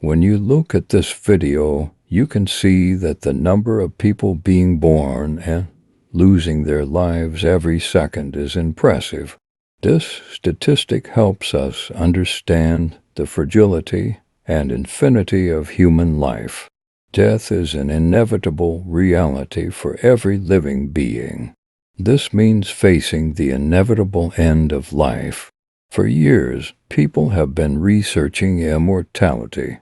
When you look at this video, you can see that the number of people being born and losing their lives every second is impressive. This statistic helps us understand the fragility and infinity of human life. Death is an inevitable reality for every living being. This means facing the inevitable end of life. For years, people have been researching immortality,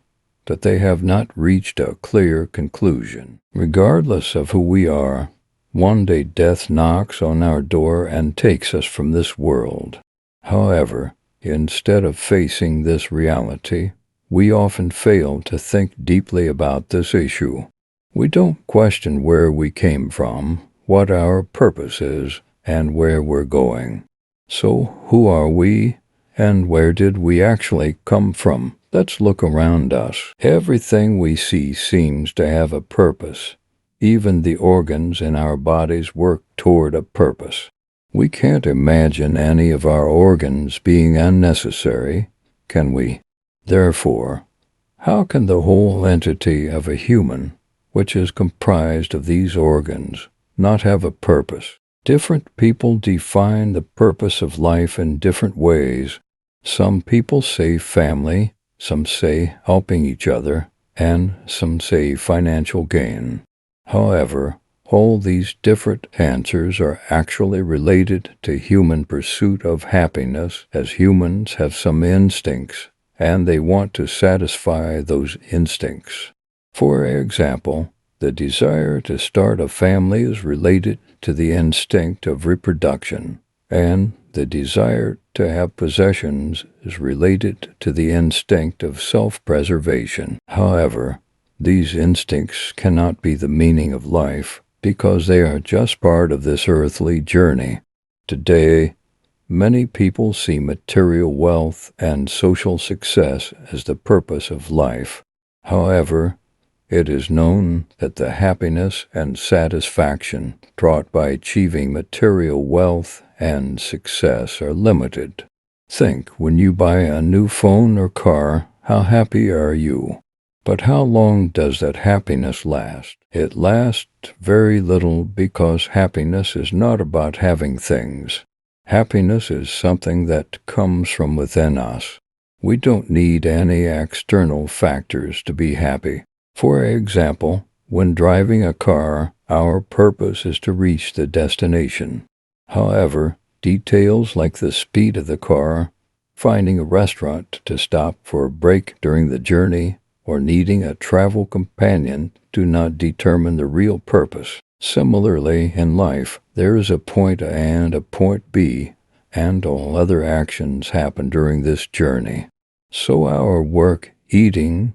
but they have not reached a clear conclusion. Regardless of who we are, one day death knocks on our door and takes us from this world. However, instead of facing this reality, we often fail to think deeply about this issue. We don't question where we came from, what our purpose is, and where we're going. So, who are we, and where did we actually come from? Let's look around us. Everything we see seems to have a purpose. Even the organs in our bodies work toward a purpose. We can't imagine any of our organs being unnecessary, can we? Therefore, how can the whole entity of a human, which is comprised of these organs, not have a purpose? Different people define the purpose of life in different ways. Some people say family, some say helping each other, and some say financial gain. However, all these different answers are actually related to human pursuit of happiness, as humans have some instincts, and they want to satisfy those instincts. For example, the desire to start a family is related to the instinct of reproduction, and the desire to have possessions is related to the instinct of self-preservation. However, these instincts cannot be the meaning of life because they are just part of this earthly journey. Today, many people see material wealth and social success as the purpose of life. However, it is known that the happiness and satisfaction brought by achieving material wealth and success are limited. Think, when you buy a new phone or car, how happy are you? But how long does that happiness last? It lasts very little because happiness is not about having things. Happiness is something that comes from within us. We don't need any external factors to be happy. For example, when driving a car, our purpose is to reach the destination. However, details like the speed of the car, finding a restaurant to stop for a break during the journey, or needing a travel companion do not determine the real purpose. Similarly, in life, there is a point A and a point B, and all other actions happen during this journey. So our work, eating,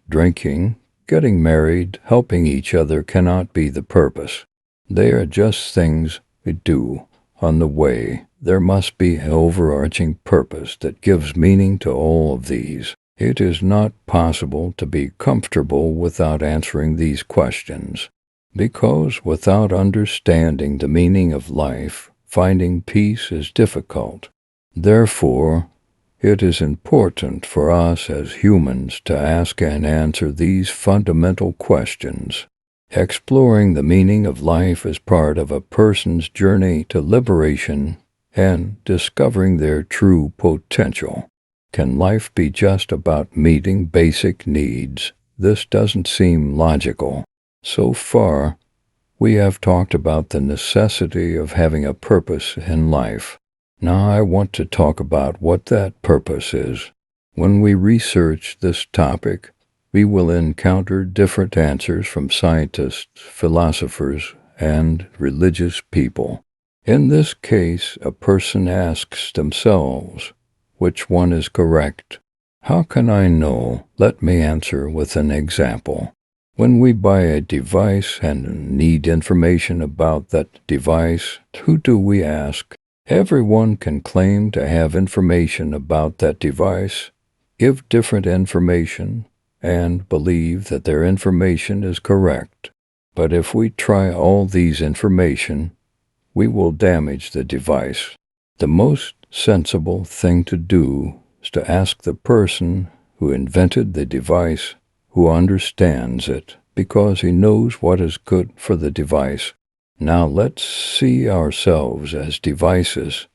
drinking, getting married, helping each other cannot be the purpose. They are just things we do on the way. There must be an overarching purpose that gives meaning to all of these. It is not possible to be comfortable without answering these questions, because without understanding the meaning of life, finding peace is difficult. Therefore, it is important for us as humans to ask and answer these fundamental questions. Exploring the meaning of life is part of a person's journey to liberation and discovering their true potential. Can life be just about meeting basic needs? This doesn't seem logical. So far, we have talked about the necessity of having a purpose in life. Now I want to talk about what that purpose is. When we research this topic, we will encounter different answers from scientists, philosophers, and religious people. In this case, a person asks themselves, which one is correct? How can I know? Let me answer with an example. When we buy a device and need information about that device, who do we ask? Everyone can claim to have information about that device, give different information, and believe that their information is correct. But if we try all these information, we will damage the device. The most sensible thing to do is to ask the person who invented the device, who understands it because he knows what is good for the device. Now let's see ourselves as devices.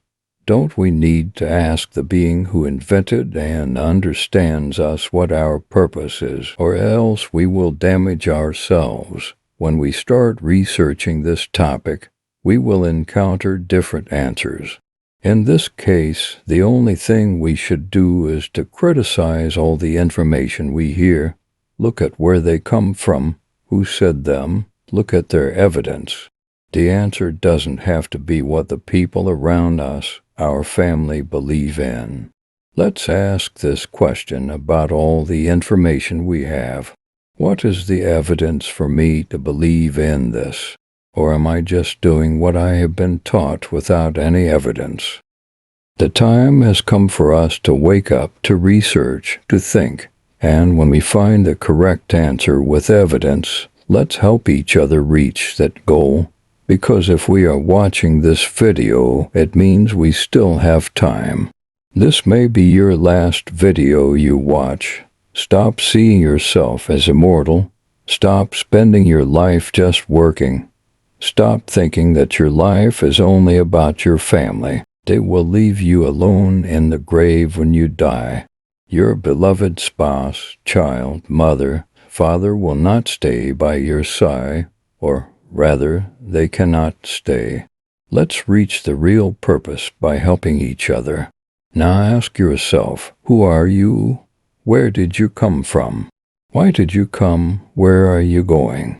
Don't we need to ask the being who invented and understands us what our purpose is, or else we will damage ourselves? When we start researching this topic, we will encounter different answers. In this case, the only thing we should do is to criticize all the information we hear, look at where they come from, who said them, look at their evidence. The answer doesn't have to be what the people around us, our family, believe in. Let's ask this question about all the information we have. What is the evidence for me to believe in this? Or am I just doing what I have been taught without any evidence? The time has come for us to wake up, to research, to think, and when we find the correct answer with evidence, let's help each other reach that goal, because if we are watching this video, it means we still have time. This may be your last video you watch. Stop seeing yourself as immortal. Stop spending your life just working. Stop thinking that your life is only about your family. They will leave you alone in the grave when you die. Your beloved spouse, child, mother, father will not stay by your side, or rather, they cannot stay. Let's reach the real purpose by helping each other. Now ask yourself, who are you? Where did you come from? Why did you come? Where are you going?